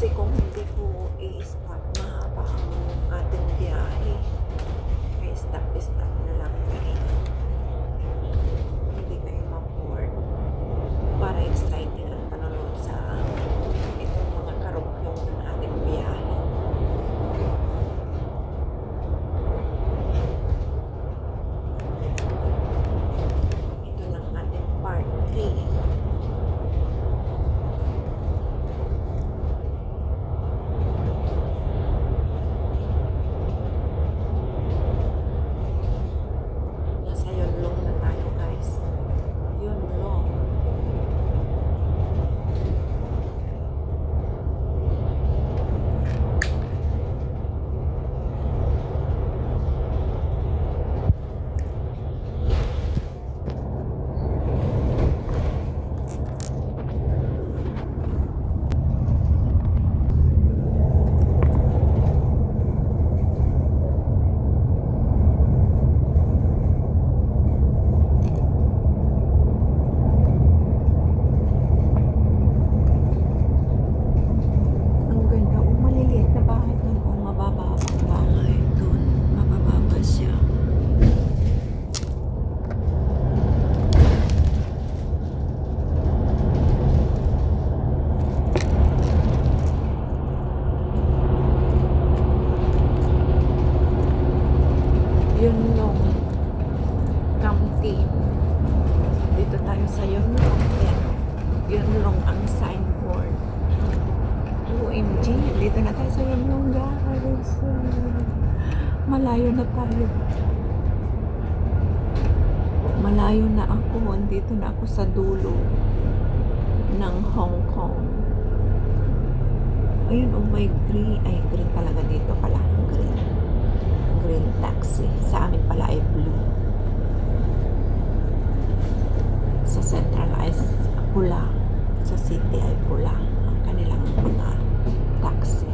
Kasi kung hindi ko i-stop, mahaba ang ating biyahe. Kaya stop na lang tayo. Hindi kayo ma-board. Para exciting ang panonood sa itong mga karukyong ng ating biyahe. Ito lang ating part 3. Nasa Yonlong na tayo, guys. Yonlong. Ang ganda. Oh, maliliit na bahay doon. Oh, mababa ang bahay doon. Mabababa siya. Yonlong County. Dito tayo sa Yonlong. Ayan. Yonlong ang signboard. OMG, dito na tayo sa Yonlong, guys. Malayo na tayo. Malayo na ako. Andito na ako sa dulo ng Hong Kong. Ayun, oh, may green. Ay, green talaga dito pala. Green. Green taxi. Sa amin pala ay blue. Sa Central ay pula. Sa city ay pula. Ang kanilang mga taxi.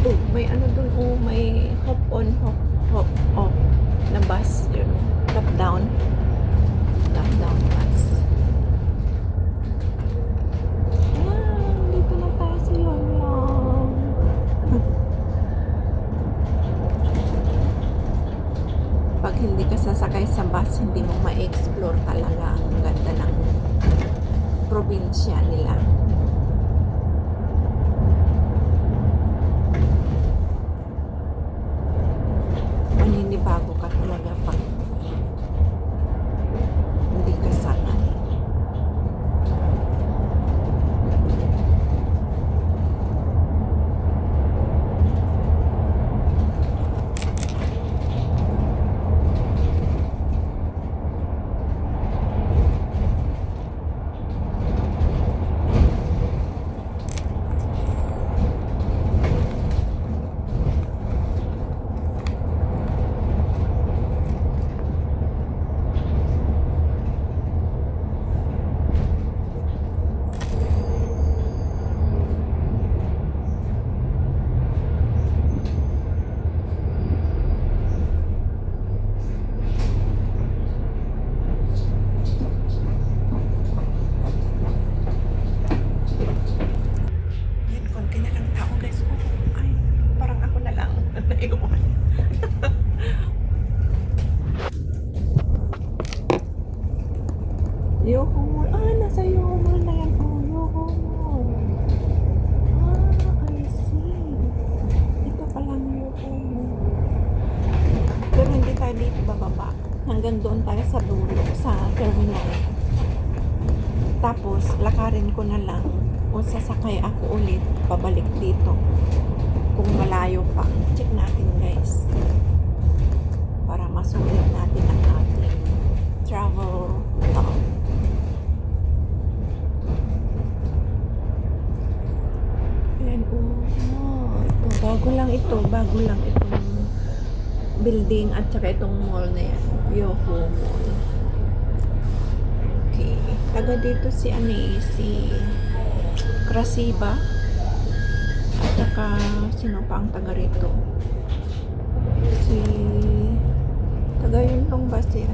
Oh, may ano dun. Oh, may hop on, hop off na bus. Yun. Top down. Top down bus. Dito na tayo sa Yonlong. Pag hindi ka sasakay sa bus, hindi mo ma-explore talaga ang ganda ng probinsya nila. Maninibago ka talaga pag hindi ka sanay. Yan, konti na lang tao, guys. Oh, ay, parang ako na lang naiwan. Yoho Mall. Ah, nasa Yoho Mall na yan. Oh, Yoho Mall. Ah, I see. Ito palang Yoho Mall. Pero hindi tayo dito bababa. Hanggang doon tayo sa dulo, sa terminal. Tapos, lakarin ko na lang o sasakay ako ulit pabalik dito. Kung malayo pa. Check natin, guys. Para masulit natin ang ating travel log. Ayan, oh. Ito, bago lang itong building at saka itong mall na yan. Yoho Mall. Okay. Taga dito si si Krasiba. At saka sino pa ang taga rito? Si taga Yonlong ba si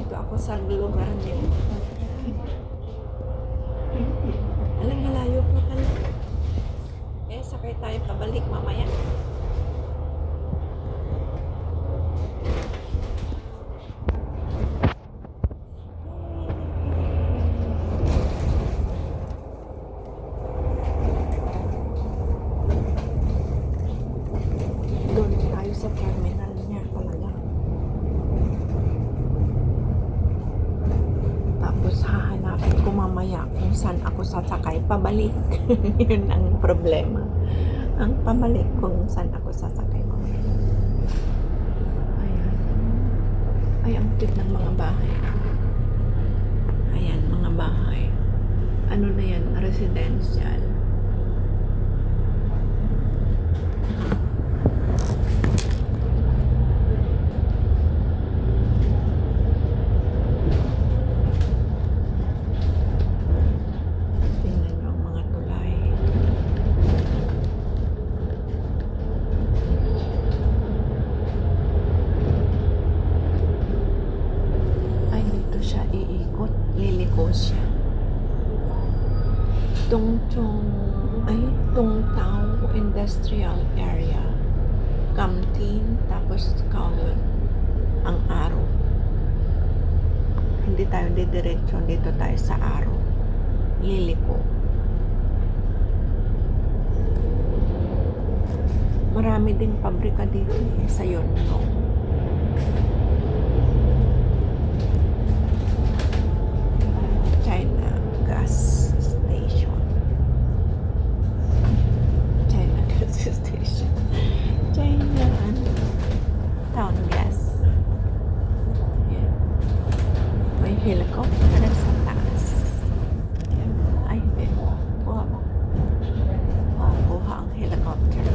Nandito ako sa lugar niyo. Alam, malayo pa pala. Eh, sakay tayo pabalik mamaya. Doon tayo sa terminal niya talaga. Tapos hahanapin ko mamaya kung saan ako sasakay pabalik. Yun ang problema. Ang pabalik kung saan ako sasakay mamaya. Ayan. Ay, ang cute ng mga bahay. Ayan, mga bahay. Ano na yan? Residential. Tingnan nyo ang mga tulay. Ay, dito siya iikot. Liliko siya. Tungtao Industrial Area. Kamtin, tapos Kowloon. Ang Araw. Hindi tayo didiretso. Dito tayo sa Araw. Liliko. Marami ding pabrika dito sa Yonlong. China Gas Station. China Gas Station. China Town Gas. Ayan. May helicopter sa taas. Ayan. Ay, hindi. Kuha mo. Kuha ang helicopter.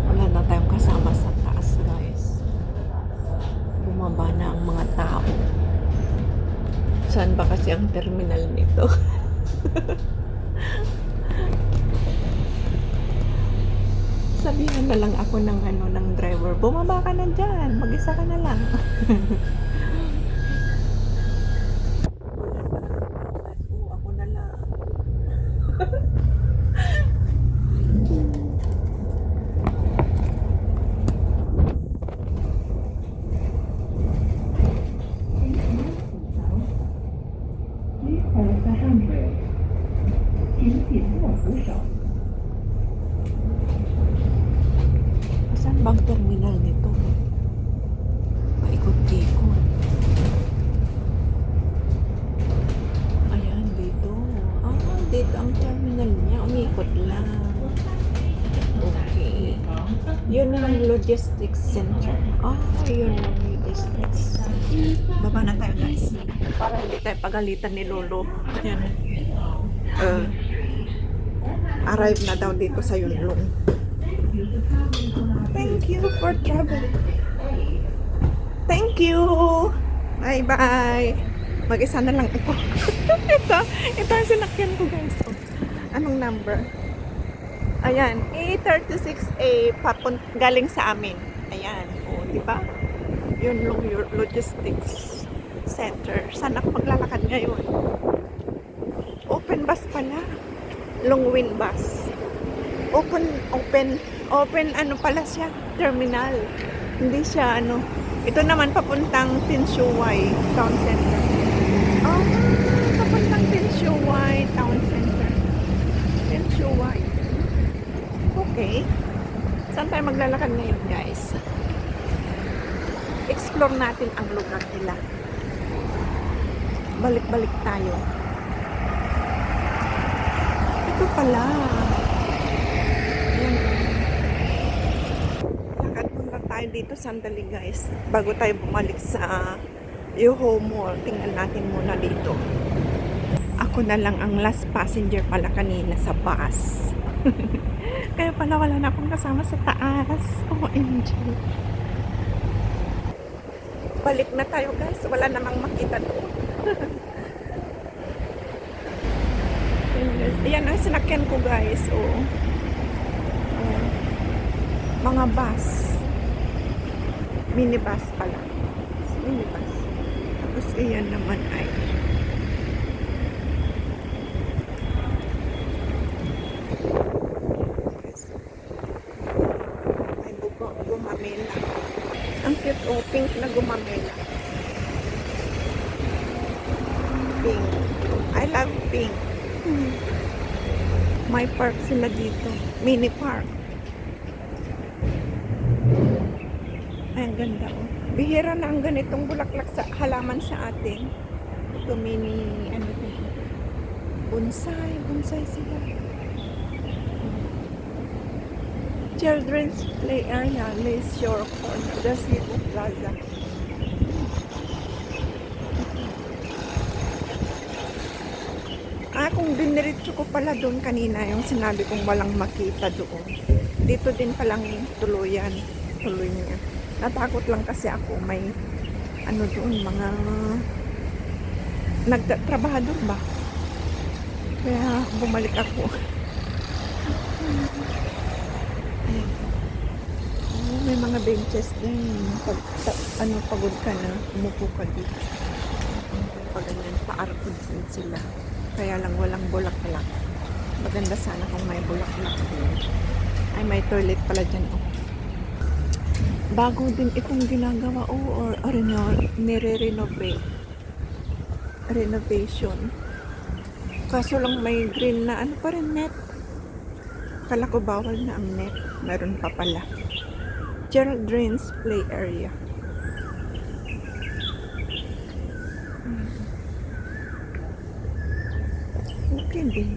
Wala na tayong kasama sa taas, guys. Bumaba na ang mga tao. Saan ba kasi ang terminal nito? Sabihan na lang ako ng driver, bumaba ka na dyan, mag-isa ka na lang. Ako na lang. Please follow the handrail. 请紧握扶手。 Saan bang terminal nito? Paikot-ikot. Ayan, dito. Dito ang terminal niya. Umikot lang. Okay. Yun ang logistics center. Yun ang logistics. Baba na tayo, guys. Para hindi tayo pagalitan ni Lolo. Ayan. Arrive na daw dito sa Yonlong. Thank you for traveling. Thank you. Bye-bye. Mag-isa na lang ako. ito ang sinakyan ko, guys. Anong number? Ayan, A36A galing sa amin. Ayan, di ba? Yun lang yung logistics center. Saan ako maglalakad ngayon? Open bus pala. Longwin bus. Open ano pala siya, terminal. Hindi siya ito naman papuntang Tinshuway Town Center. Papuntang Tinshuway Town Center. Tinshuway. Okay. Saan tayo maglalakad ngayon, guys? Explore natin ang lugar nila. Balik-balik tayo. Ito pala. Lakad muna tayo dito sandali, guys. Bago tayo bumalik sa Yoho Mall. Tingnan natin muna dito. Ako na lang ang last passenger pala kanina sa bus. Kaya pala wala na akong kasama sa taas. OMG. Balik na tayo, guys. Wala namang makita doon. Ayan ang sinakyan ko, guys. Mga bus. Minibus pala. Minibus. Tapos iyan naman ay ay gumamela. Ang cute, oh, pink na gumamela. Pink. I love pink. May park sila dito. Mini park. Ay, ang ganda, oh. Bihira na ang ganitong bulaklak sa halaman sa atin. Ito mini, ano ito? Bonsai. Bonsai sila. Children's play area, Leisure Corner, the Cebu Plaza. Kung diniritso ko pala doon kanina, yung sinabi kong walang makita doon. Dito din palang tuluyan. Tuloy niya. Natakot lang kasi ako, may ano doon, mga nagtatrabahador ba? Kaya bumalik ako. Ayan. Oh, may mga benches din. Pagod ka na, umupo ka dito. Pag ganyan, paarkod din sila. Kaya lang walang bulaklak. Maganda sana kung may bulaklak din. Ay, may toilet pala dyan. Oh. Bago din itong ginagawa. Oh, or nire-renovate. Renovation. Kaso lang may green na ano pa rin net. Kala ko bawal na ang net. Meron pa pala. Children's play area. Okay din.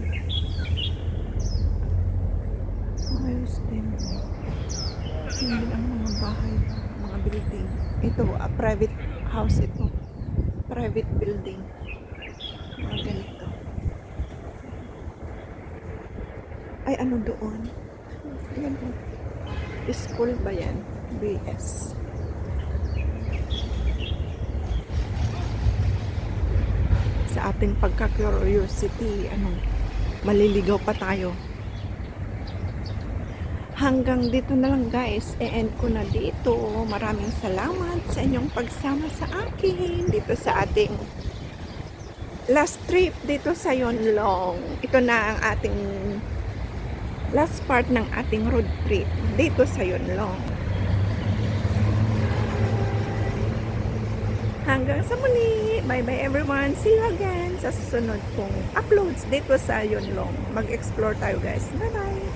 Ayos din. Hindi ang mga bahay, mga building. Ito, private house ito. Private building. Mga ganito. Ay, ano doon? Ayan po. School ba yan? BS. Sa ating pagka-curiosity, maliligaw pa tayo. Hanggang dito na lang guys, e-end ko na dito. Maraming salamat sa inyong pagsama sa akin dito sa ating last trip dito sa Yonlong. Ito na ang ating last part ng ating road trip dito sa Yonlong. Hanggang sa muli. Bye-bye everyone. See you again sa susunod kong uploads dito sa Yonlong. Mag-explore tayo guys. Bye-bye.